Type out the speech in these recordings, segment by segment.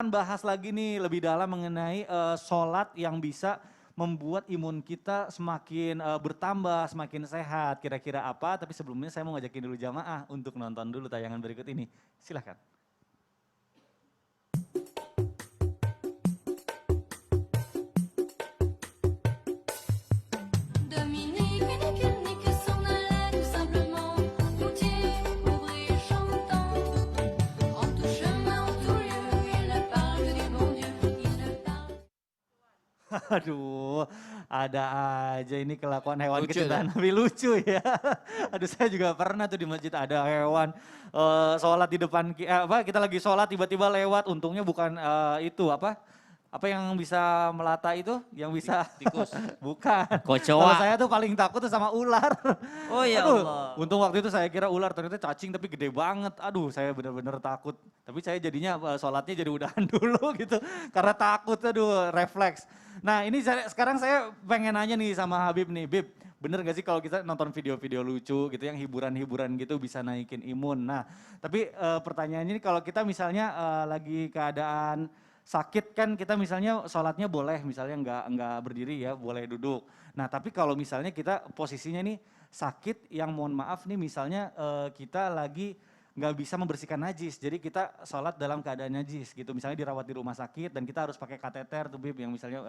akan bahas lagi nih lebih dalam mengenai sholat yang bisa membuat imun kita semakin bertambah, semakin sehat. Kira-kira apa? Tapi sebelumnya saya mau ngajakin dulu jamaah untuk nonton dulu tayangan berikut ini. Silahkan. Aduh, ada aja ini kelakuan hewan Lucu kecintaan Nabi, lucu ya. Aduh, saya juga pernah tuh di masjid ada hewan sholat di depan kita lagi sholat tiba-tiba lewat. Untungnya bukan itu apa yang bisa melata itu, yang bisa tikus. Bukan. Kocoa. Kalau saya tuh paling takut tuh sama ular. Oh ya Aduh, Allah. untung waktu itu saya kira ular, ternyata cacing tapi gede banget. Aduh, saya bener-bener takut. Tapi saya jadinya sholatnya jadi udahan dulu gitu. Karena takut, aduh refleks. Nah ini sekarang saya pengen nanya nih sama Habib nih. Bib, bener gak sih kalau kita nonton video-video lucu gitu yang hiburan-hiburan gitu bisa naikin imun. Nah tapi pertanyaannya ini kalau kita misalnya lagi keadaan sakit kan kita misalnya sholatnya boleh misalnya nggak berdiri ya, boleh duduk. Nah tapi kalau misalnya kita posisinya nih sakit yang mohon maaf nih misalnya kita lagi nggak bisa membersihkan najis, jadi kita sholat dalam keadaan najis gitu. Misalnya dirawat di rumah sakit dan kita harus pakai kateter tuh Bib yang misalnya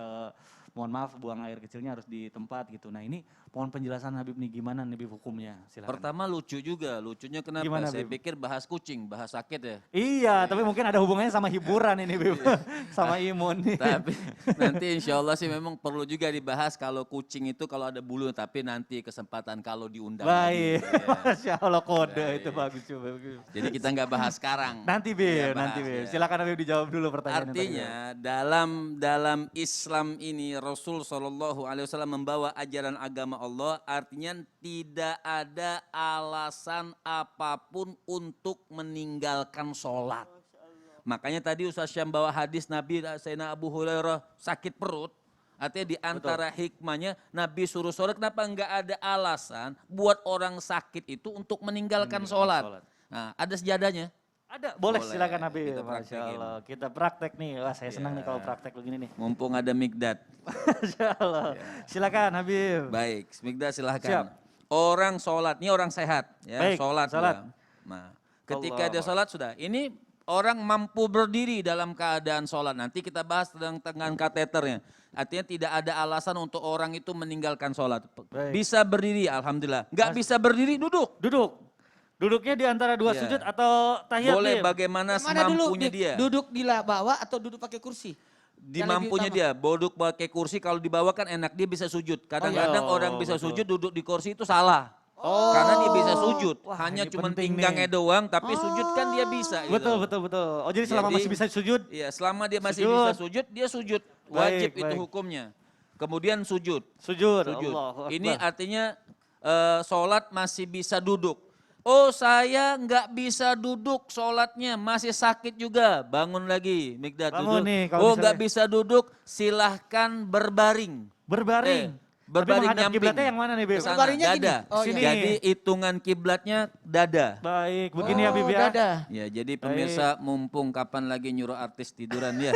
mohon maaf buang air kecilnya harus di tempat gitu. Nah ini mohon penjelasan Habib nih gimana nih Bib hukumnya, silakan. Pertama lucu juga, lucunya kenapa? Gimana, Saya Bib? pikir bahas kucing, bahas sakit ya. Iya, tapi mungkin ada hubungannya sama hiburan ini Bib, sama imun nih. Tapi nanti insya Allah sih memang perlu juga dibahas kalau kucing itu kalau ada bulu, tapi nanti kesempatan kalau diundang Baik, lagi. Ya. Masya Allah kode Baik. itu bagus coba. Jadi kita nggak bahas sekarang. Nanti Bib, Ya, nanti bahas, Bib. ya. Silakan Habib dijawab dulu pertanyaannya. Artinya dalam Islam ini Rasul SAW membawa ajaran agama Allah, artinya tidak ada alasan apapun untuk meninggalkan sholat. Makanya tadi Ustaz Syam bawa hadis Nabi Sayyidina Abu Hurairah sakit perut. Artinya di antara hikmahnya Nabi suruh sholat, kenapa enggak ada alasan buat orang sakit itu untuk meninggalkan sholat. Nah ada sejadahnya. Ada, boleh, Boleh, silakan Habib. kita Masya praktekin. Allah, kita praktek nih. Wah saya senang nih kalau praktek begini nih. Mumpung ada Mikdad. Masya Allah, silakan Habib. Baik, Mikdad silahkan. Siap. Orang sholat, ini orang sehat. Ya, Baik, sholat. sholat. Ya. Nah, ketika Allah. dia sholat sudah. Ini orang mampu berdiri dalam keadaan sholat. Nanti kita bahas tentang kateternya. Artinya tidak ada alasan untuk orang itu meninggalkan sholat. Baik. Bisa berdiri, alhamdulillah. Nggak bisa berdiri, duduk. Duduk. Duduknya di antara dua Iya. sujud atau tahiyat Boleh Bib? bagaimana Mana dulu, semampunya Bib? dia. Duduk di bawah atau duduk pakai kursi? Di Yang lebih mampunya utama. dia, duduk pakai kursi kalau dibawa kan enak, dia bisa sujud. Kadang-kadang Oh, orang bisa betul. sujud duduk di kursi itu salah. Oh. Karena dia bisa sujud, Wah, hanya ini cuma penting pinggangnya nih. doang, tapi sujud kan dia bisa. Gitu. Betul, betul, betul. Oh jadi selama Jadi, masih bisa sujud? Iya, selama dia masih Sujud. bisa sujud, dia sujud. Wajib Baik, itu baik. hukumnya. Kemudian sujud. Sujud. Sujud. Allahu Ini Akbar. artinya sholat masih bisa duduk. Oh saya nggak bisa duduk sholatnya, masih sakit juga. Bangun lagi, Mikdad Bangun duduk. nih, kalau Oh misalnya- nggak bisa duduk, silahkan berbaring. Berbaring. Berbaring Tapi menghadap nyamping. kiblatnya yang mana nih Bib? Kesana, Berbaringnya gini. dada. Oh, iya. Jadi hitungan kiblatnya dada. Baik, begini Habib ya. Dada. Ya, jadi pemirsa mumpung kapan lagi nyuruh artis tiduran ya.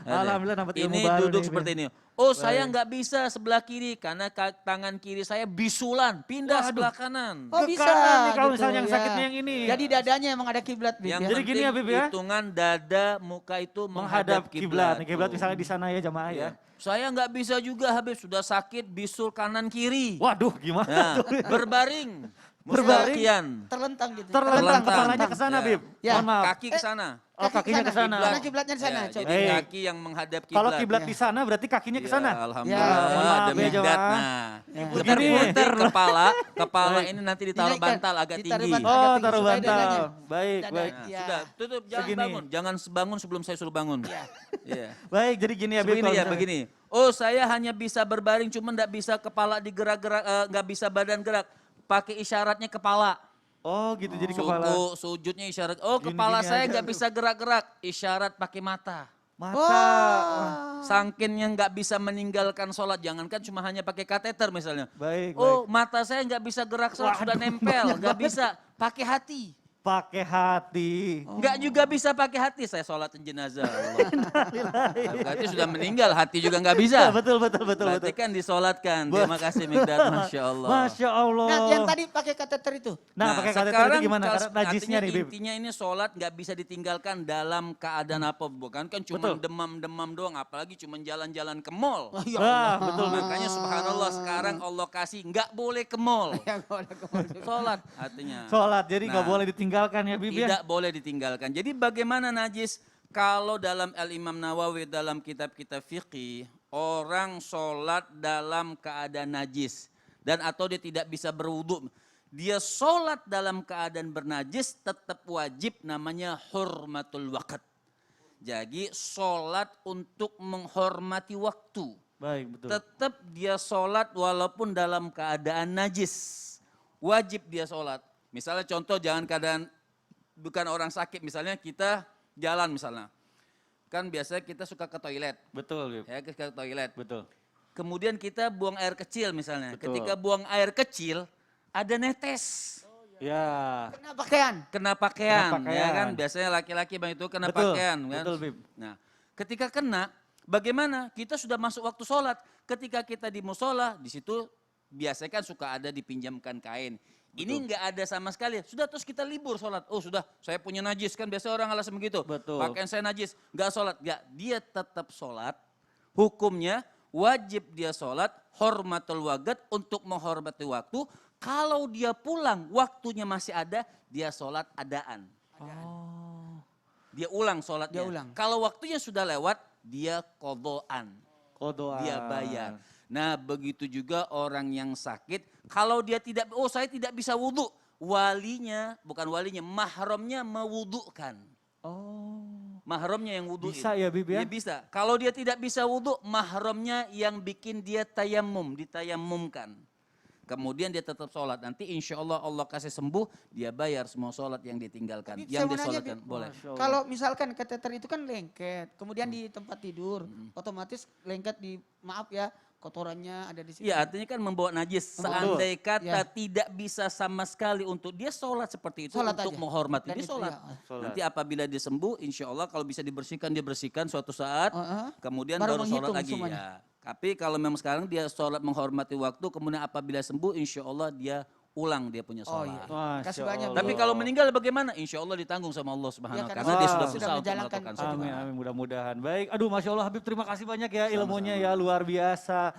Ada. Alhamdulillah dapat ilmu Ini baru duduk nih, seperti ini. Oh saya nggak bisa sebelah kiri karena tangan kiri saya bisulan, pindah Waduh. sebelah kanan. Oh Ke bisa. kanan nih kalau gitu, misalnya yang ya. sakitnya yang ini. Jadi dadanya emang ada kiblat, Bib, Yang ya. Jadi penting gini ya, Bib, ya. hitungan dada muka itu Menghadap kiblat. Nih, kiblat Tuh. misalnya di sana ya jamaah ya. Ya. Saya nggak bisa juga habis sudah sakit bisul kanan kiri. Waduh gimana Nah, tuh? berbaring. Berbaring? Mustaqian. Terlentang gitu. Terlentang Terlentang. kepalanya ke sana Ya. Bib. Ya. Mohon maaf. Kaki ke sana. Oh kakinya ke sana. Karena kiblatnya di sana. Ya, coba. jadi Baik. kaki yang menghadap kiblat. Kalau kiblat Ya. di sana berarti kakinya ke sana. Ya, alhamdulillah. Ya, mohon ada maaf ya, Mikdad. jemaah. Nah, Ya. putar-putar kepala Baik. ini nanti ditaruh Dinaikkan. bantal agak Ditaruh tinggi. bantal. Oh agak tinggi taruh supaya bantal. dadanya. Baik, Dada. baik. Nah, Ya. sudah, tutup, jangan Segini. bangun. Jangan bangun sebelum saya suruh bangun. Iya. Baik, jadi gini ya Bib. Begini kalau ya, misalnya- begini. Oh saya hanya bisa berbaring, cuma nggak bisa kepala digerak-gerak, nggak bisa badan gerak. Pakai isyaratnya kepala. Oh gitu jadi kepala. Sujudnya isyarat. Oh Gini-gini kepala saya aja. nggak bisa gerak-gerak. Isyarat pakai mata. Mata. Wah, Sangkinnya nggak bisa meninggalkan sholat. Jangankan cuma hanya pakai kateter misalnya. Baik, Oh mata saya nggak bisa gerak sholat, sudah nempel. Nggak bisa. Pakai hati. pakai hati. Enggak juga bisa pakai hati, saya sholatin jenazah. Berarti sudah meninggal, hati juga enggak bisa. Betul. Berarti kan disolatkan. Terima kasih Mikdad, Masya Allah. Masya Allah. Nah, yang tadi pakai kateter itu. Nah, pakai kateter itu gimana? Karena najisnya nih, Bib. Intinya ini sholat nggak bisa ditinggalkan dalam keadaan apa, bukan kan cuma Betul. demam-demam doang, apalagi cuma jalan-jalan ke mall. Oh, ya Wah, Allah. betul. Makanya subhanallah sekarang Allah kasih nggak boleh ke mall. Ya, Sholat artinya. Sholat, jadi nggak Nah, boleh ditinggalkan ya Bib ya? Tidak boleh ditinggalkan. Jadi bagaimana najis? Kalau dalam Al-Imam Nawawi dalam kitab-kitab fikih, orang sholat dalam keadaan najis. Dan atau dia tidak bisa berwudu. Dia sholat dalam keadaan bernajis tetap wajib namanya hurmatul waqt. Jadi sholat untuk menghormati waktu. Baik, betul. Tetap dia sholat walaupun dalam keadaan najis. Wajib dia sholat. Misalnya contoh jangan keadaan bukan orang sakit. Misalnya kita jalan misalnya. Kan biasanya kita suka ke toilet. Betul, Bib. Ya, ke toilet. Betul. Kemudian kita buang air kecil misalnya. Betul. Ketika buang air kecil ada netes. Ya. Kena pakaian. Kena pakaian, Kena pakaian. ya kan? Biasanya laki-laki bang itu kena Betul, pakaian, kan? betul, Bib. Nah, ketika kena, bagaimana? Kita sudah masuk waktu sholat. Ketika kita di musola, di situ biasanya kan suka ada dipinjamkan kain. Ini nggak ada sama sekali. Sudah terus kita libur sholat. Oh sudah, saya punya najis kan biasa orang alasan begitu. Betul. Pakaian saya najis, nggak sholat. Nggak, dia tetap sholat. Hukumnya wajib dia sholat, hormatul waqt untuk menghormati waktu. Kalau dia pulang, waktunya masih ada, dia sholat adaan. Oh. Dia ulang sholatnya. Dia ulang. Kalau waktunya sudah lewat, dia kodoan. Kodoan. Dia bayar. Nah begitu juga orang yang sakit, kalau dia tidak, oh saya tidak bisa wudhu. Walinya, bukan walinya, mahramnya mewudhukan. Oh. Mahramnya yang wudhu. Bisa ya, Bib ya? Dia bisa. Kalau dia tidak bisa wudhu, mahramnya yang bikin dia tayamum, ditayamumkan. Kemudian dia tetap sholat. Nanti insya Allah Allah kasih sembuh, dia bayar semua sholat yang ditinggalkan. Bib, Yang saya mau nanya, disolatkan. Bib. Boleh. Masya Allah. Kalau misalkan kateter itu kan lengket, kemudian di tempat tidur, otomatis lengket di, maaf ya, kotorannya ada di situ. Iya artinya kan membawa najis. Betul. Seandai kata Ya. tidak bisa sama sekali untuk dia sholat seperti itu Sholat untuk aja. menghormati. Dan Dia itu, sholat. ya. Sholat. Nanti apabila dia sembuh insya Allah kalau bisa dibersihkan dia bersihkan suatu saat. Kemudian Baru baru sholat menghitung lagi. semuanya. Ya. Tapi kalau memang sekarang dia sholat menghormati waktu kemudian apabila sembuh insya Allah dia ulang dia punya Oh sholat. iya. Masya Kasih banyak. Allah. Tapi kalau meninggal bagaimana? Insya Allah ditanggung sama Allah Subhanahu Ya, wa karena Karena dia sudah sudah berusaha untuk menjalankan melakukan kewajiban. sholat. Amin, amin, mudah-mudahan. Baik, aduh Masya Allah Habib terima kasih banyak ya ilmunya ya luar biasa.